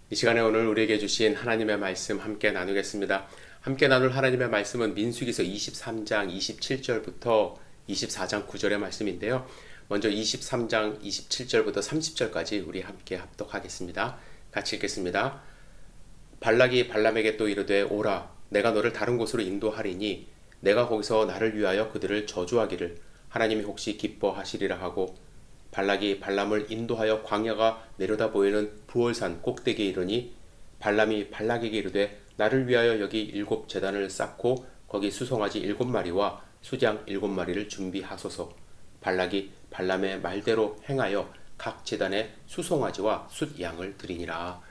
이 시간에 오늘 우리에게 주신 하나님의 말씀 함께 나누겠습니다. 함께 나눌 하나님의 말씀은 민수기서 23장 27절부터 24장 9절의 말씀인데요. 먼저 23장 27절부터 30절까지 우리 함께 합독하겠습니다. 같이 읽겠습니다. 발락이 발람에게 또 이르되 오라 내가 너를 다른 곳으로 인도하리니 내가 거기서 나를 위하여 그들을 저주하기를 하나님이 혹시 기뻐하시리라 하고 발락이 발람을 인도하여 광야가 내려다 보이는 부월산 꼭대기에 이르니 발람이 발락에게 이르되 나를 위하여 여기 7 제단을 쌓고 거기 수송아지 7마리와 수장 7마리를 준비하소서. 발락이 발람의 말대로 행하여 각 제단에 수송아지와 숫양을 드리니라.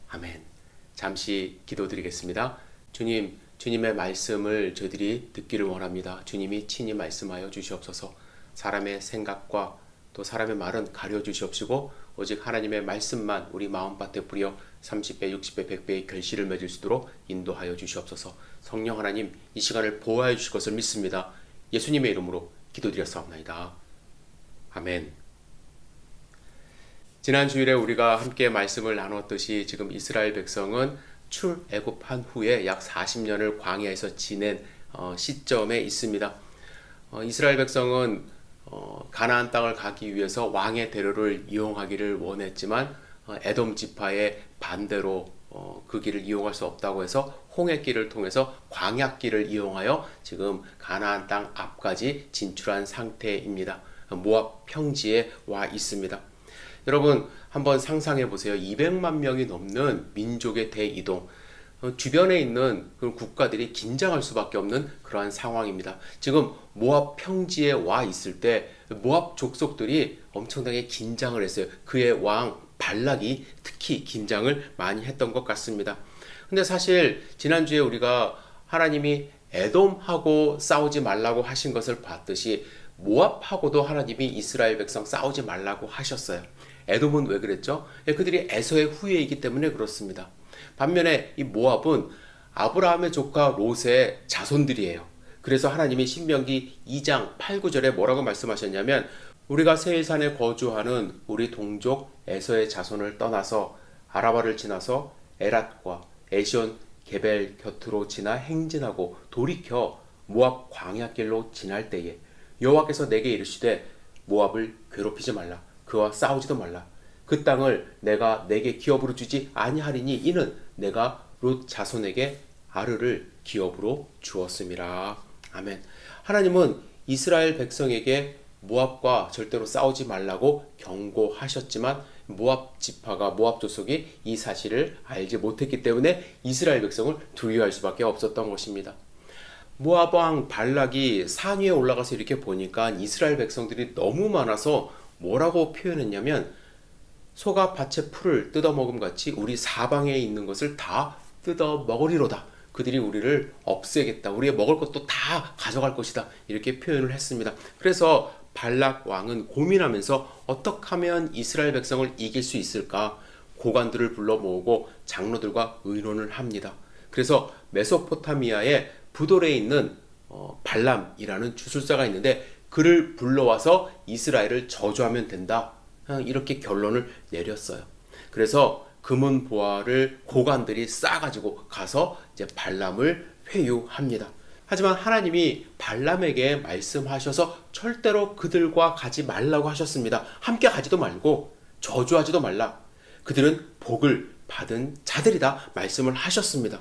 아멘. 잠시 기도드리겠습니다. 주님, 주님의 말씀을 저희들이 듣기를 원합니다. 주님이 친히 말씀하여 주시옵소서. 사람의 생각과 또 사람의 말은 가려주시옵시고 오직 하나님의 말씀만 우리 마음밭에 뿌려 30배, 60배, 100배의 결실을 맺을 수 있도록 인도하여 주시옵소서. 성령 하나님 이 시간을 보호하여 주실 것을 믿습니다. 예수님의 이름으로 기도드렸사옵나이다. 아멘. 지난 주일에 우리가 함께 말씀을 나눴듯이 지금 이스라엘 백성은 출애굽한 후에 약 40년을 광야에서 지낸 시점에 있습니다. 이스라엘 백성은 가나안 땅을 가기 위해서 왕의 대로를 이용하기를 원했지만 에돔 지파의 반대로 그 길을 이용할 수 없다고 해서 홍해길을 통해서 광야길을 이용하여 지금 가나안 땅 앞까지 진출한 상태입니다. 모압 평지에 와 있습니다. 여러분 한번 상상해 보세요. 200만 명이 넘는 민족의 대이동, 주변에 있는 그런 국가들이 긴장할 수밖에 없는 그러한 상황입니다. 지금 모압 평지에 와 있을 때 모압 족속들이 엄청나게 긴장을 했어요. 그의 왕 발락이 특히 긴장을 많이 했던 것 같습니다. 근데 사실 지난주에 우리가 하나님이 에돔하고 싸우지 말라고 하신 것을 봤듯이 모압하고도 하나님이 이스라엘 백성 싸우지 말라고 하셨어요. 에돔은 왜 그랬죠? 그들이 에서의 후예이기 때문에 그렇습니다. 반면에 이 모압은 아브라함의 조카 롯의 자손들이에요. 그래서 하나님이 신명기 2장 8, 9절에 뭐라고 말씀하셨냐면 우리가 세일산에 거주하는 우리 동족 에서의 자손을 떠나서 아라바를 지나서 에랏과 에시온 게벨 곁으로 지나 행진하고 돌이켜 모압 광야길로 지날 때에 여호와께서 내게 이르시되 모압을 괴롭히지 말라. 그와 싸우지도 말라. 그 땅을 내가 내게 기업으로 주지 아니하리니 이는 내가 롯 자손에게 아르를 기업으로 주었음이라. 아멘. 하나님은 이스라엘 백성에게 모압과 절대로 싸우지 말라고 경고하셨지만 모압 지파가 모압 족속이 이 사실을 알지 못했기 때문에 이스라엘 백성을 두려워할 수밖에 없었던 것입니다. 모압 왕 발락이 산 위에 올라가서 이렇게 보니까 이스라엘 백성들이 너무 많아서 뭐라고 표현했냐면 소가 밭의 풀을 뜯어먹음 같이 우리 사방에 있는 것을 다 뜯어먹으리로다. 그들이 우리를 없애겠다. 우리의 먹을 것도 다 가져갈 것이다. 이렇게 표현을 했습니다. 그래서 발락 왕은 고민하면서 어떻게 하면 이스라엘 백성을 이길 수 있을까? 고관들을 불러 모으고 장로들과 의논을 합니다. 그래서 메소포타미아의 부돌에 있는 발람이라는 주술사가 있는데 그를 불러와서 이스라엘을 저주하면 된다. 이렇게 결론을 내렸어요. 그래서 금은 보화를 고관들이 싸가지고 가서 이제 발람을 회유합니다. 하지만 하나님이 발람에게 말씀하셔서 절대로 그들과 가지 말라고 하셨습니다. 함께 가지도 말고 저주하지도 말라. 그들은 복을 받은 자들이다 말씀을 하셨습니다.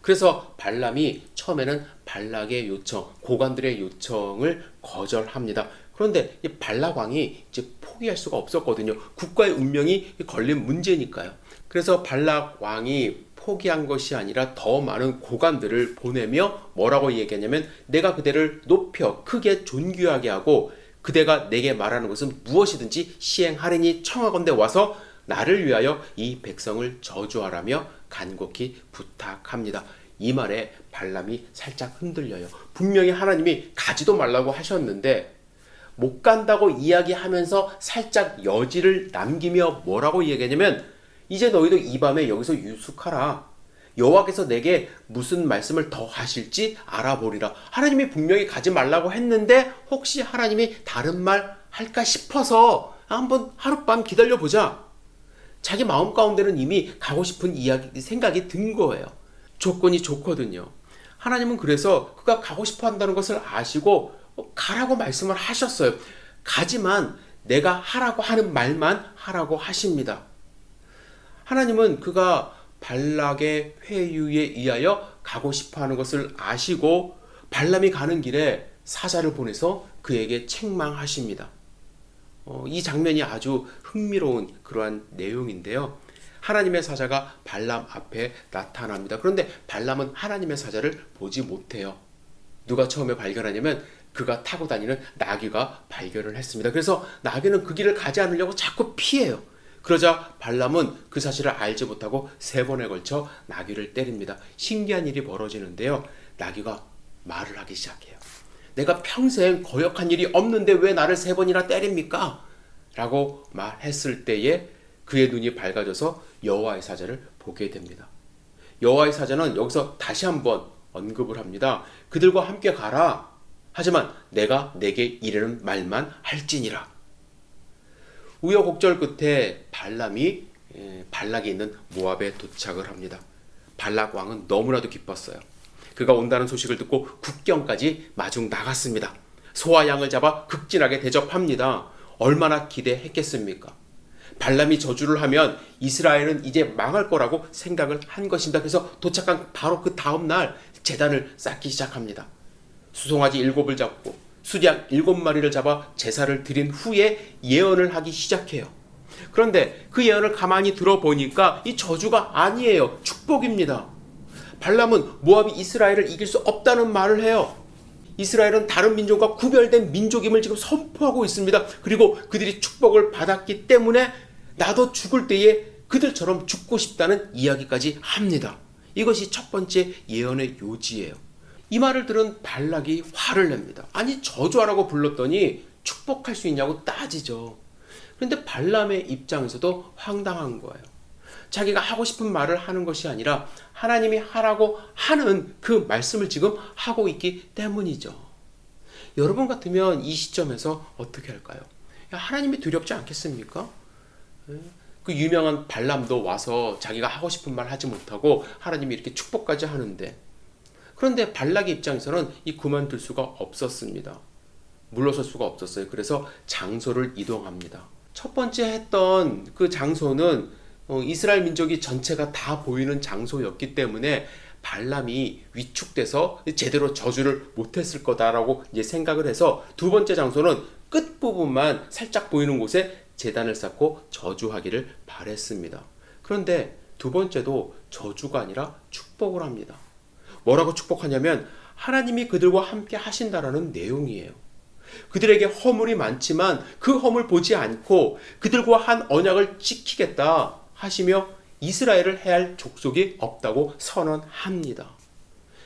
그래서 발람이 처음에는 발락의 요청, 고관들의 요청을 거절합니다. 그런데 이 발락 왕이 이제 포기할 수가 없었거든요. 국가의 운명이 걸린 문제니까요. 그래서 발락 왕이 포기한 것이 아니라 더 많은 고관들을 보내며 뭐라고 얘기하냐면 내가 그대를 높여 크게 존귀하게 하고 그대가 내게 말하는 것은 무엇이든지 시행하리니 청하건대 와서 나를 위하여 이 백성을 저주하라며 간곡히 부탁합니다. 이 말에 발람이 살짝 흔들려요. 분명히 하나님이 가지도 말라고 하셨는데 못 간다고 이야기하면서 살짝 여지를 남기며 뭐라고 얘기하냐면 이제 너희도 이 밤에 여기서 유숙하라. 여호와께서 내게 무슨 말씀을 더 하실지 알아보리라. 하나님이 분명히 가지 말라고 했는데 혹시 하나님이 다른 말 할까 싶어서 한번 하룻밤 기다려보자. 자기 마음 가운데는 이미 가고 싶은 생각이 든 거예요. 조건이 좋거든요. 하나님은 그래서 그가 가고 싶어 한다는 것을 아시고 가라고 말씀을 하셨어요. 가지만 내가 하라고 하는 말만 하라고 하십니다. 하나님은 그가 발락의 회유에 의하여 가고 싶어 하는 것을 아시고 발람이 가는 길에 사자를 보내서 그에게 책망하십니다. 이 장면이 아주 흥미로운 그러한 내용인데요. 하나님의 사자가 발람 앞에 나타납니다. 그런데 발람은 하나님의 사자를 보지 못해요. 누가 처음에 발견하냐면 그가 타고 다니는 나귀가 발견을 했습니다. 그래서 나귀는 그 길을 가지 않으려고 자꾸 피해요. 그러자 발람은 그 사실을 알지 못하고 3번에 걸쳐 나귀를 때립니다. 신기한 일이 벌어지는데요. 나귀가 말을 하기 시작해요. 내가 평생 거역한 일이 없는데 왜 나를 3번이나 때립니까? 라고 말했을 때에 그의 눈이 밝아져서 여호와의 사자를 보게 됩니다. 여호와의 사자는 여기서 다시 한번 언급을 합니다. 그들과 함께 가라. 하지만 내가 내게 이르는 말만 할지니라. 우여곡절 끝에 발람이 발락이 있는 모압에 도착을 합니다. 발락 왕은 너무나도 기뻤어요. 그가 온다는 소식을 듣고 국경까지 마중 나갔습니다. 소와 양을 잡아 극진하게 대접합니다. 얼마나 기대했겠습니까? 발람이 저주를 하면 이스라엘은 이제 망할 거라고 생각을 한 것입니다. 그래서 도착한 바로 그 다음 날 제단을 쌓기 시작합니다. 수송아지 7을 잡고 수양 7마리를 잡아 제사를 드린 후에 예언을 하기 시작해요. 그런데 그 예언을 가만히 들어보니까 이 저주가 아니에요. 축복입니다. 발람은 모압이 이스라엘을 이길 수 없다는 말을 해요. 이스라엘은 다른 민족과 구별된 민족임을 지금 선포하고 있습니다. 그리고 그들이 축복을 받았기 때문에 나도 죽을 때에 그들처럼 죽고 싶다는 이야기까지 합니다. 이것이 첫 번째 예언의 요지예요. 이 말을 들은 발락이 화를 냅니다. 아니 저주하라고 불렀더니 축복할 수 있냐고 따지죠. 그런데 발람의 입장에서도 황당한 거예요. 자기가 하고 싶은 말을 하는 것이 아니라 하나님이 하라고 하는 그 말씀을 지금 하고 있기 때문이죠. 여러분 같으면 이 시점에서 어떻게 할까요? 하나님이 두렵지 않겠습니까? 그 유명한 발람도 와서 자기가 하고 싶은 말 하지 못하고 하나님이 이렇게 축복까지 하는데, 그런데 발락의 입장에서는 이 그만둘 수가 없었습니다. 물러설 수가 없었어요. 그래서 장소를 이동합니다. 첫 번째 했던 그 장소는 이스라엘 민족이 전체가 다 보이는 장소였기 때문에 발람이 위축돼서 제대로 저주를 못했을 거다라고 이제 생각을 해서 두 번째 장소는 끝부분만 살짝 보이는 곳에 제단을 쌓고 저주하기를 바랬습니다. 그런데 두 번째도 저주가 아니라 축복을 합니다. 뭐라고 축복하냐면 하나님이 그들과 함께 하신다라는 내용이에요. 그들에게 허물이 많지만 그 허물 보지 않고 그들과 한 언약을 지키겠다 하시며 이스라엘을 해할 족속이 없다고 선언합니다.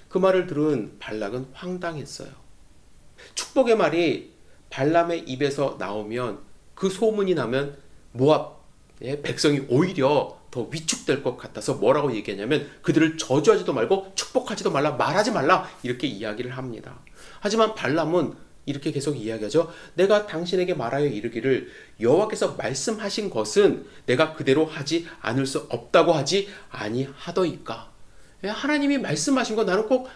그 말을 들은 발락은 황당했어요. 축복의 말이 발람의 입에서 나오면, 그 소문이 나면 모압의 백성이 오히려 더 위축될 것 같아서 뭐라고 얘기하냐면 그들을 저주하지도 말고 축복하지도 말라, 말하지 말라, 이렇게 이야기를 합니다. 하지만 발람은 이렇게 계속 이야기하죠. 내가 당신에게 말하여 이르기를 여호와께서 말씀하신 것은 내가 그대로 하지 않을 수 없다고 하지 아니하더이까. 하나님이 말씀하신 거 나는 꼭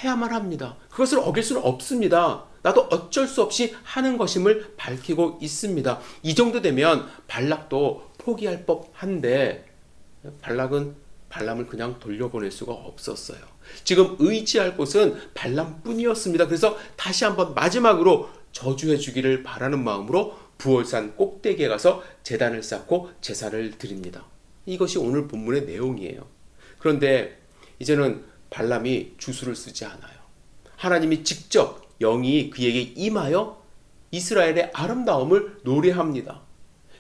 해야만 합니다. 그것을 어길 수는 없습니다. 나도 어쩔 수 없이 하는 것임을 밝히고 있습니다. 이 정도 되면 발락도 포기할 법한데 발락은 발람을 그냥 돌려보낼 수가 없었어요. 지금 의지할 곳은 발람뿐이었습니다. 그래서 다시 한번 마지막으로 저주해 주기를 바라는 마음으로 부월산 꼭대기에 가서 제단을 쌓고 제사를 드립니다. 이것이 오늘 본문의 내용이에요. 그런데 이제는 발람이 주술을 쓰지 않아요. 하나님이 직접 영이 그에게 임하여 이스라엘의 아름다움을 노래합니다.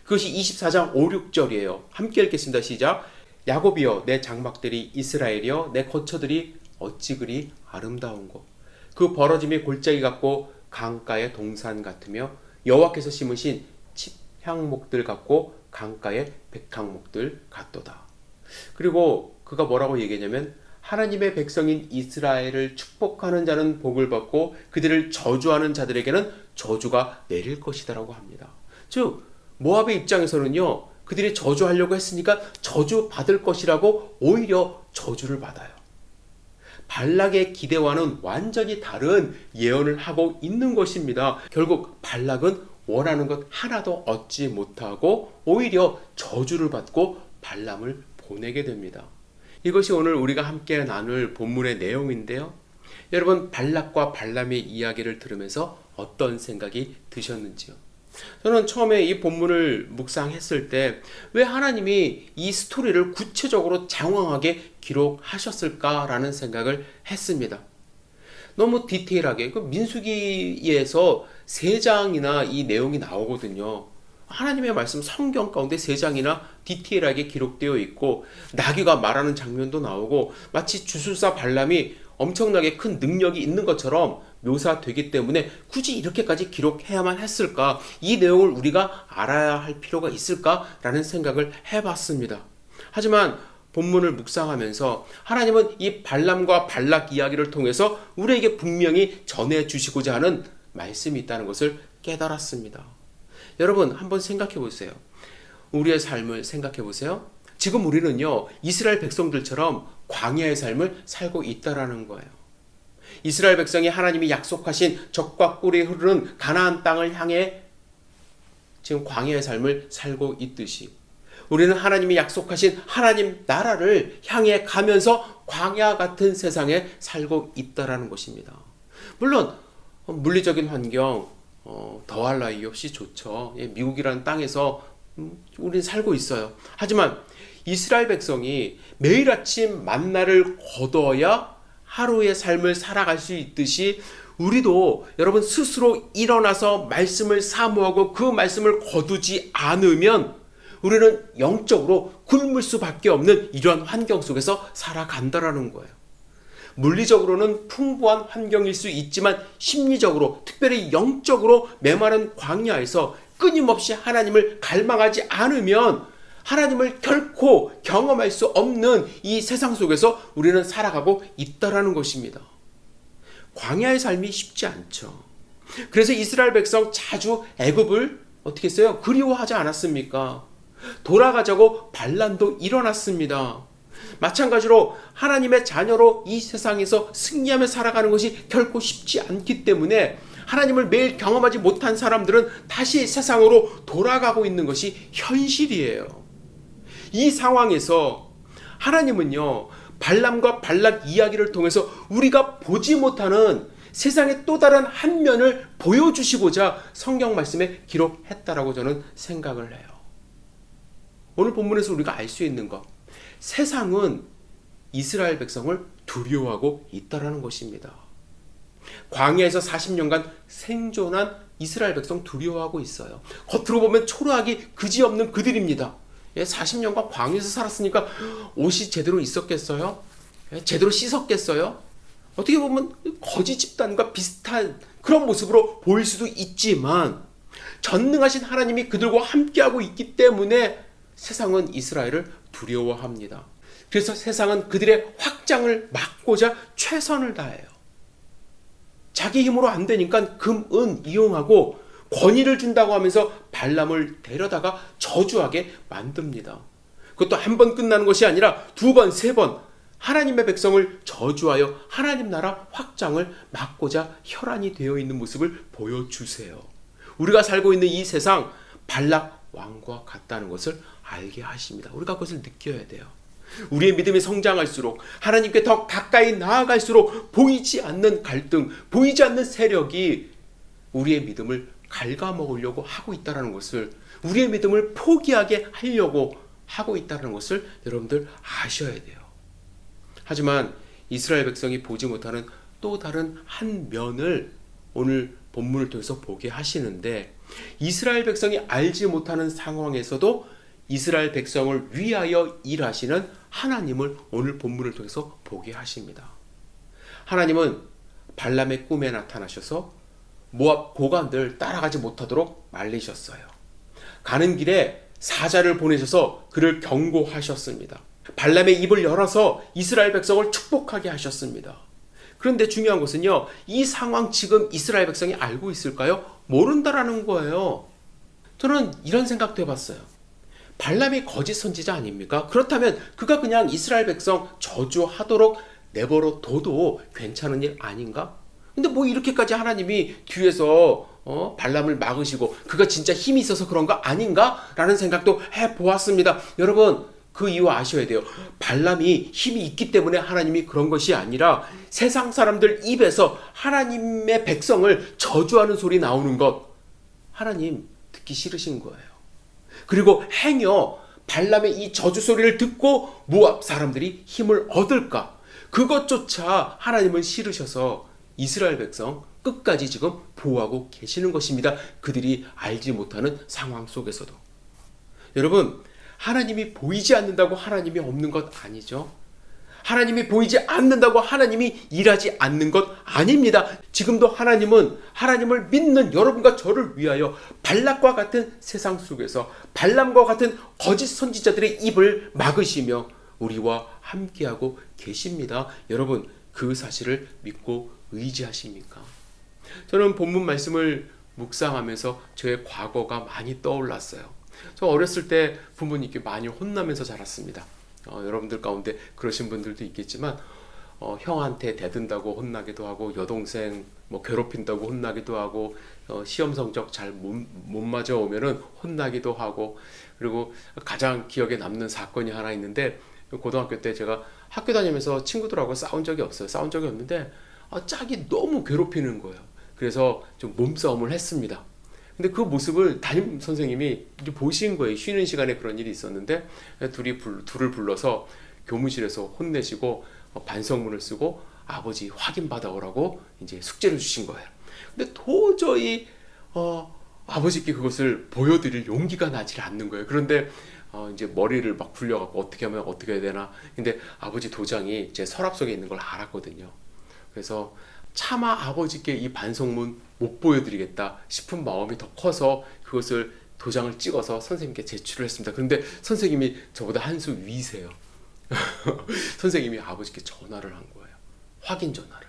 그것이 24장 5, 6절이에요. 함께 읽겠습니다. 시작. 야곱이여 내 장막들이 이스라엘이여 내 거처들이 어찌 그리 아름다운고. 그 벌어짐이 골짜기 같고 강가의 동산 같으며 여호와께서 심으신 칩향목들 같고 강가의 백향목들 같도다. 그리고 그가 뭐라고 얘기하냐면 하나님의 백성인 이스라엘을 축복하는 자는 복을 받고 그들을 저주하는 자들에게는 저주가 내릴 것이다라고 합니다. 즉 모압의 입장에서는요, 그들이 저주하려고 했으니까 저주 받을 것이라고 오히려 저주를 받아요. 발락의 기대와는 완전히 다른 예언을 하고 있는 것입니다. 결국 발락은 원하는 것 하나도 얻지 못하고 오히려 저주를 받고 발람을 보내게 됩니다. 이것이 오늘 우리가 함께 나눌 본문의 내용인데요. 여러분, 발락과 발람의 이야기를 들으면서 어떤 생각이 드셨는지요? 저는 처음에 이 본문을 묵상했을 때 왜 하나님이 이 스토리를 구체적으로 장황하게 기록하셨을까라는 생각을 했습니다. 너무 디테일하게, 민수기에서 3장이나 이 내용이 나오거든요. 하나님의 말씀 성경 가운데 3장이나 디테일하게 기록되어 있고, 나귀가 말하는 장면도 나오고, 마치 주술사 발람이 엄청나게 큰 능력이 있는 것처럼 묘사되기 때문에 굳이 이렇게까지 기록해야만 했을까? 이 내용을 우리가 알아야 할 필요가 있을까라는 생각을 해봤습니다. 하지만 본문을 묵상하면서 하나님은 이 발람과 발락 이야기를 통해서 우리에게 분명히 전해주시고자 하는 말씀이 있다는 것을 깨달았습니다. 여러분, 한번 생각해 보세요. 우리의 삶을 생각해 보세요. 지금 우리는요, 이스라엘 백성들처럼 광야의 삶을 살고 있다라는 거예요. 이스라엘 백성이 하나님이 약속하신 젖과 꿀이 흐르는 가나안 땅을 향해 지금 광야의 삶을 살고 있듯이, 우리는 하나님이 약속하신 하나님 나라를 향해 가면서 광야 같은 세상에 살고 있다라는 것입니다. 물론 물리적인 환경 더할 나위 없이 좋죠. 미국이라는 땅에서 우리는 살고 있어요. 하지만 이스라엘 백성이 매일 아침 만나를 거둬야 하루의 삶을 살아갈 수 있듯이, 우리도 여러분 스스로 일어나서 말씀을 사모하고 그 말씀을 거두지 않으면 우리는 영적으로 굶을 수밖에 없는 이러한 환경 속에서 살아간다라는 거예요. 물리적으로는 풍부한 환경일 수 있지만 심리적으로, 특별히 영적으로 메마른 광야에서 끊임없이 하나님을 갈망하지 않으면 하나님을 결코 경험할 수 없는 이 세상 속에서 우리는 살아가고 있다라는 것입니다. 광야의 삶이 쉽지 않죠. 그래서 이스라엘 백성 자주 애굽을 어떻게 했어요? 그리워하지 않았습니까? 돌아가자고 반란도 일어났습니다. 마찬가지로 하나님의 자녀로 이 세상에서 승리하며 살아가는 것이 결코 쉽지 않기 때문에 하나님을 매일 경험하지 못한 사람들은 다시 세상으로 돌아가고 있는 것이 현실이에요. 이 상황에서 하나님은요, 발람과 발락 이야기를 통해서 우리가 보지 못하는 세상의 또 다른 한 면을 보여주시고자 성경 말씀에 기록했다라고 저는 생각을 해요. 오늘 본문에서 우리가 알 수 있는 것, 세상은 이스라엘 백성을 두려워하고 있다라는 것입니다. 광야에서 40년간 생존한 이스라엘 백성 두려워하고 있어요. 겉으로 보면 초라하기 그지없는 그들입니다. 40년간 광야에서 살았으니까 옷이 제대로 있었겠어요? 제대로 씻었겠어요? 어떻게 보면 거지 집단과 비슷한 그런 모습으로 보일 수도 있지만, 전능하신 하나님이 그들과 함께하고 있기 때문에 세상은 이스라엘을 두려워합니다. 그래서 세상은 그들의 확장을 막고자 최선을 다해요. 자기 힘으로 안 되니까 금, 은 이용하고 권위를 준다고 하면서 발람을 데려다가 저주하게 만듭니다. 그것도 한 번 끝나는 것이 아니라 2번, 3번 하나님의 백성을 저주하여 하나님 나라 확장을 막고자 혈안이 되어 있는 모습을 보여주세요. 우리가 살고 있는 이 세상 발락 왕과 같다는 것을 알게 하십니다. 우리가 그것을 느껴야 돼요. 우리의 믿음이 성장할수록, 하나님께 더 가까이 나아갈수록 보이지 않는 갈등, 보이지 않는 세력이 우리의 믿음을 갉아먹으려고 하고 있다는 것을, 우리의 믿음을 포기하게 하려고 하고 있다는 것을 여러분들 아셔야 돼요. 하지만 이스라엘 백성이 보지 못하는 또 다른 한 면을 오늘 본문을 통해서 보게 하시는데, 이스라엘 백성이 알지 못하는 상황에서도 이스라엘 백성을 위하여 일하시는 하나님을 오늘 본문을 통해서 보게 하십니다. 하나님은 발람의 꿈에 나타나셔서 모압 고관들 따라가지 못하도록 말리셨어요. 가는 길에 사자를 보내셔서 그를 경고하셨습니다. 발람의 입을 열어서 이스라엘 백성을 축복하게 하셨습니다. 그런데 중요한 것은요, 이 상황 지금 이스라엘 백성이 알고 있을까요? 모른다라는 거예요. 저는 이런 생각도 해봤어요. 발람이 거짓 선지자 아닙니까? 그렇다면 그가 그냥 이스라엘 백성 저주하도록 내버려 둬도 괜찮은 일 아닌가? 근데 뭐 이렇게까지 하나님이 뒤에서 발람을 막으시고 그가 진짜 힘이 있어서 그런 거 아닌가? 라는 생각도 해보았습니다. 여러분, 그 이유 아셔야 돼요. 발람이 힘이 있기 때문에 하나님이 그런 것이 아니라 세상 사람들 입에서 하나님의 백성을 저주하는 소리 나오는 것, 하나님 듣기 싫으신 거예요. 그리고 행여 발람의 이 저주 소리를 듣고 모압 사람들이 힘을 얻을까? 그것조차 하나님은 싫으셔서 이스라엘 백성 끝까지 지금 보호하고 계시는 것입니다. 그들이 알지 못하는 상황 속에서도. 여러분, 하나님이 보이지 않는다고 하나님이 없는 것 아니죠. 하나님이 보이지 않는다고 하나님이 일하지 않는 것 아닙니다. 지금도 하나님은 하나님을 믿는 여러분과 저를 위하여 발락과 같은 세상 속에서 발람과 같은 거짓 선지자들의 입을 막으시며 우리와 함께하고 계십니다. 여러분, 그 사실을 믿고 의지하십니까? 저는 본문 말씀을 묵상하면서 저의 과거가 많이 떠올랐어요. 저 어렸을 때 부모님께 많이 혼나면서 자랐습니다. 여러분들 가운데 그러신 분들도 있겠지만 형한테 대든다고 혼나기도 하고 여동생 뭐 괴롭힌다고 혼나기도 하고 시험 성적 잘 못 맞아 오면은 혼나기도 하고, 그리고 가장 기억에 남는 사건이 하나 있는데, 고등학교 때 제가 학교 다니면서 친구들하고 싸운 적이 없어요. 싸운 적이 없는데 짝이 너무 괴롭히는 거예요. 그래서 좀 몸싸움을 했습니다. 근데 그 모습을 담임 선생님이 보신 거예요. 쉬는 시간에 그런 일이 있었는데 둘을 불러서 교무실에서 혼내시고 반성문을 쓰고 아버지 확인받아 오라고 이제 숙제를 주신 거예요. 근데 도저히 아버지께 그것을 보여드릴 용기가 나질 않는 거예요. 그런데 이제 머리를 막 굴려갖고 어떻게 하면 어떻게 해야 되나. 근데 아버지 도장이 제 서랍 속에 있는 걸 알았거든요. 그래서 차마 아버지께 이 반성문 못 보여드리겠다 싶은 마음이 더 커서 그것을 도장을 찍어서 선생님께 제출을 했습니다. 그런데 선생님이 저보다 한 수 위세요. 선생님이 아버지께 전화를 한 거예요. 확인 전화를.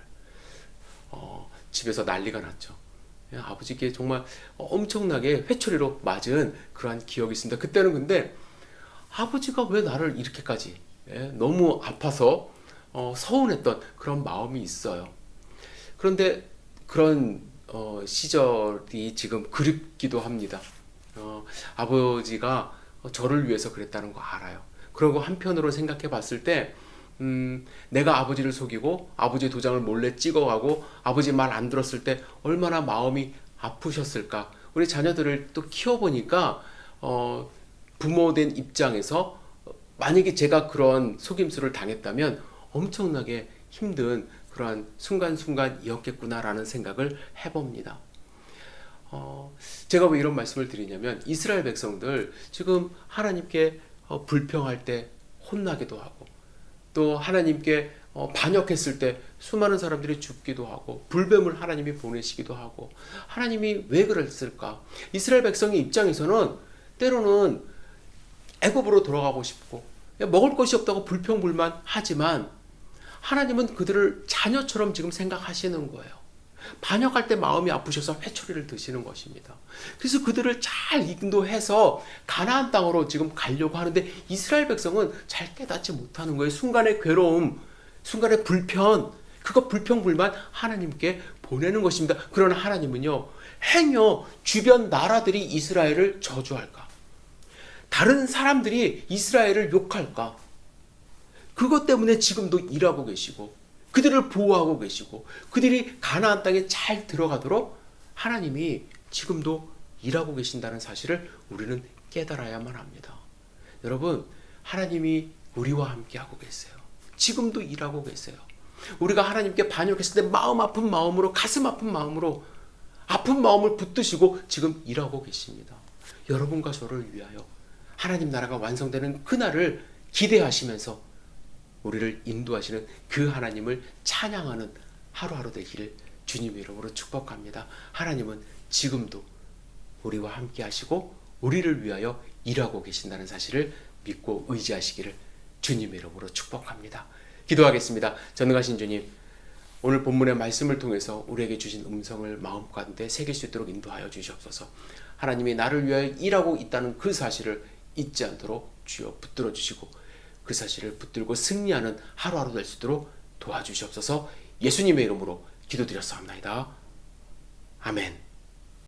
집에서 난리가 났죠. 아버지께 정말 엄청나게 회초리로 맞은 그러한 기억이 있습니다. 그때는 근데 아버지가 왜 나를 이렇게까지 너무 아파서 서운했던 그런 마음이 있어요. 그런데 그런 시절이 지금 그립기도 합니다. 아버지가 저를 위해서 그랬다는 거 알아요. 그리고 한편으로 생각해 봤을 때 내가 아버지를 속이고 아버지 도장을 몰래 찍어가고 아버지 말 안 들었을 때 얼마나 마음이 아프셨을까. 우리 자녀들을 또 키워보니까 부모된 입장에서 만약에 제가 그런 속임수를 당했다면 엄청나게 힘든 그러한 순간순간이었겠구나라는 생각을 해봅니다. 제가 왜 이런 말씀을 드리냐면 이스라엘 백성들 지금 하나님께 불평할 때 혼나기도 하고 또 하나님께 반역했을 때 수많은 사람들이 죽기도 하고 불뱀을 하나님이 보내시기도 하고 하나님이 왜 그랬을까? 이스라엘 백성의 입장에서는 때로는 애굽으로 돌아가고 싶고 먹을 것이 없다고 불평불만하지만 하나님은 그들을 자녀처럼 지금 생각하시는 거예요. 반역할 때 마음이 아프셔서 회초리를 드시는 것입니다. 그래서 그들을 잘 인도해서 가나안 땅으로 지금 가려고 하는데 이스라엘 백성은 잘 깨닫지 못하는 거예요. 순간의 괴로움, 순간의 불편, 그거 불평불만 하나님께 보내는 것입니다. 그러나 하나님은요, 행여 주변 나라들이 이스라엘을 저주할까? 다른 사람들이 이스라엘을 욕할까? 그것 때문에 지금도 일하고 계시고 그들을 보호하고 계시고 그들이 가나안 땅에 잘 들어가도록 하나님이 지금도 일하고 계신다는 사실을 우리는 깨달아야만 합니다. 여러분, 하나님이 우리와 함께 하고 계세요. 지금도 일하고 계세요. 우리가 하나님께 반역했을 때 마음 아픈 마음으로, 가슴 아픈 마음으로 아픈 마음을 붙드시고 지금 일하고 계십니다. 여러분과 저를 위하여 하나님 나라가 완성되는 그날을 기대하시면서 우리를 인도하시는 그 하나님을 찬양하는 하루하루 되기를 주님의 이름으로 축복합니다. 하나님은 지금도 우리와 함께 하시고 우리를 위하여 일하고 계신다는 사실을 믿고 의지하시기를 주님의 이름으로 축복합니다. 기도하겠습니다. 전능하신 주님, 오늘 본문의 말씀을 통해서 우리에게 주신 음성을 마음 가운데 새길 수 있도록 인도하여 주시옵소서. 하나님이 나를 위하여 일하고 있다는 그 사실을 잊지 않도록 주여 붙들어 주시고 그 사실을 붙들고 승리하는 하루하루 될 수 있도록 도와주시옵소서. 예수님의 이름으로 기도드렸사옵나이다. 아멘.